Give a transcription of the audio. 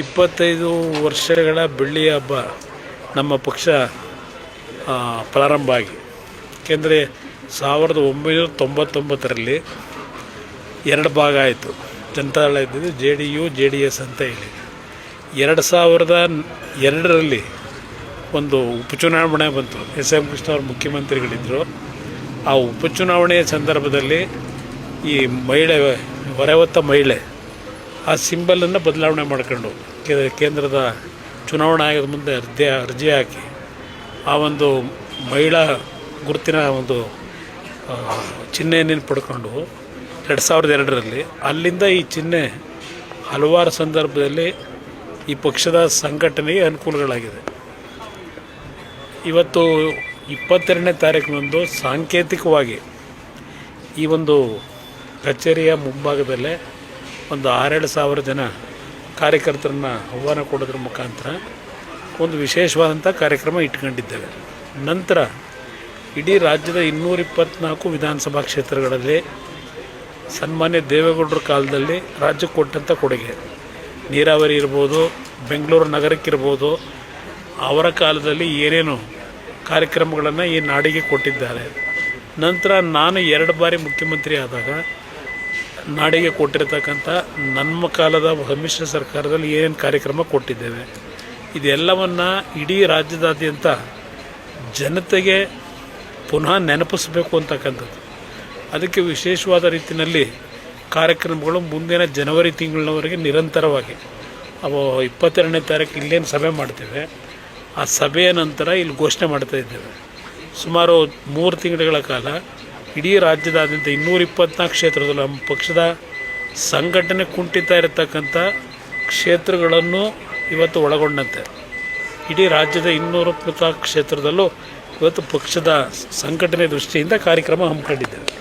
25 ವರ್ಷಗಳ ಬೆಳ್ಳಿಯ ಹಬ್ಬ ನಮ್ಮ ಪಕ್ಷ ಪ್ರಾರಂಭ ಆಗಿ, ಏಕೆಂದರೆ 1999ರಲ್ಲಿ ಎರಡು ಭಾಗ ಆಯಿತು. ಜನತಾದಳ ಇದ್ದಿದ್ದು JDS ಅಂತ ಹೇಳಿ 2002ರಲ್ಲಿ ಒಂದು ಉಪಚುನಾವಣೆ ಬಂತು. SM ಕೃಷ್ಣ ಅವರು ಮುಖ್ಯಮಂತ್ರಿಗಳಿದ್ದರು. ಆ ಉಪಚುನಾವಣೆಯ ಸಂದರ್ಭದಲ್ಲಿ ಈ ಮಹಿಳೆ, ಹೊರಹೊತ್ತ ಮಹಿಳೆ, ಆ ಸಿಂಬಲನ್ನು ಬದಲಾವಣೆ ಮಾಡ್ಕೊಂಡು ಕೇಂದ್ರದ ಚುನಾವಣಾ ಆಯೋಗದ ಮುಂದೆ ಅರ್ಜಿ ಹಾಕಿ ಆ ಒಂದು ಮಹಿಳಾ ಗುರುತಿನ ಒಂದು ಚಿಹ್ನೆಯನ್ನು ಪಡ್ಕೊಂಡು 2002ರಲ್ಲಿ ಅಲ್ಲಿಂದ ಈ ಚಿಹ್ನೆ ಹಲವಾರು ಸಂದರ್ಭದಲ್ಲಿ ಈ ಪಕ್ಷದ ಸಂಘಟನೆಗೆ ಅನುಕೂಲಗಳಾಗಿದೆ. ಇವತ್ತು 22ನೇ ತಾರೀಕಿನಂದು ಸಾಂಕೇತಿಕವಾಗಿ ಈ ಒಂದು ಕಚೇರಿಯ ಮುಂಭಾಗದಲ್ಲೇ ಒಂದು 6-7 ಜನ ಕಾರ್ಯಕರ್ತರನ್ನು ಆಹ್ವಾನ ಕೊಡೋದ್ರ ಮುಖಾಂತರ ಒಂದು ವಿಶೇಷವಾದಂಥ ಕಾರ್ಯಕ್ರಮ ಇಟ್ಕೊಂಡಿದ್ದೇವೆ. ನಂತರ ಇಡೀ ರಾಜ್ಯದ 224 ವಿಧಾನಸಭಾ ಕ್ಷೇತ್ರಗಳಲ್ಲಿ ಸನ್ಮಾನ್ಯ ದೇವೇಗೌಡರ ಕಾಲದಲ್ಲಿ ರಾಜ್ಯಕ್ಕೆ ಕೊಟ್ಟಂಥ ಕೊಡುಗೆ, ನೀರಾವರಿ ಇರ್ಬೋದು, ಬೆಂಗಳೂರು ನಗರಕ್ಕಿರ್ಬೋದು, ಅವರ ಕಾಲದಲ್ಲಿ ಏನೇನು ಕಾರ್ಯಕ್ರಮಗಳನ್ನು ಈ ನಾಡಿಗೆ ಕೊಟ್ಟಿದ್ದಾರೆ. ನಂತರ ನಾನು 2 ಬಾರಿ ಮುಖ್ಯಮಂತ್ರಿ ಆದಾಗ ನಾಡಿಗೆ ಕೊಟ್ಟಿರ್ತಕ್ಕಂಥ ನಮ್ಮ ಕಾಲದ ಸಮ್ಮಿಶ್ರ ಸರ್ಕಾರದಲ್ಲಿ ಏನೇನು ಕಾರ್ಯಕ್ರಮ ಕೊಟ್ಟಿದ್ದೇವೆ, ಇದೆಲ್ಲವನ್ನು ಇಡೀ ರಾಜ್ಯದಾದ್ಯಂತ ಜನತೆಗೆ ಪುನಃ ನೆನಪಿಸಬೇಕು ಅಂತಕ್ಕಂಥದ್ದು. ಅದಕ್ಕೆ ವಿಶೇಷವಾದ ರೀತಿಯಲ್ಲಿ ಕಾರ್ಯಕ್ರಮಗಳು ಮುಂದಿನ ಜನವರಿ ತಿಂಗಳಿನವರೆಗೆ ನಿರಂತರವಾಗಿ 22ನೇ ತಾರೀಕು ಇಲ್ಲೇನು ಸಭೆ ಮಾಡ್ತೇವೆ, ಆ ಸಭೆಯ ನಂತರ ಇಲ್ಲಿ ಘೋಷಣೆ ಮಾಡ್ತಾ ಇದ್ದೇವೆ. ಸುಮಾರು 3 ತಿಂಗಳ ಕಾಲ ಇಡೀ ರಾಜ್ಯದಾದ್ಯಂತ 224 ಕ್ಷೇತ್ರದಲ್ಲಿ ನಮ್ಮ ಪಕ್ಷದ ಸಂಘಟನೆ ಕುಂಠಿತ ಇರತಕ್ಕಂಥ ಕ್ಷೇತ್ರಗಳನ್ನು ಇವತ್ತು ಒಳಗೊಂಡಂತೆ ಇಡೀ ರಾಜ್ಯದ 224 ಕ್ಷೇತ್ರದಲ್ಲೂ ಇವತ್ತು ಪಕ್ಷದ ಸಂಘಟನೆ ದೃಷ್ಟಿಯಿಂದ ಕಾರ್ಯಕ್ರಮ ಹಮ್ಮಿಕೊಂಡಿದ್ದೇವೆ.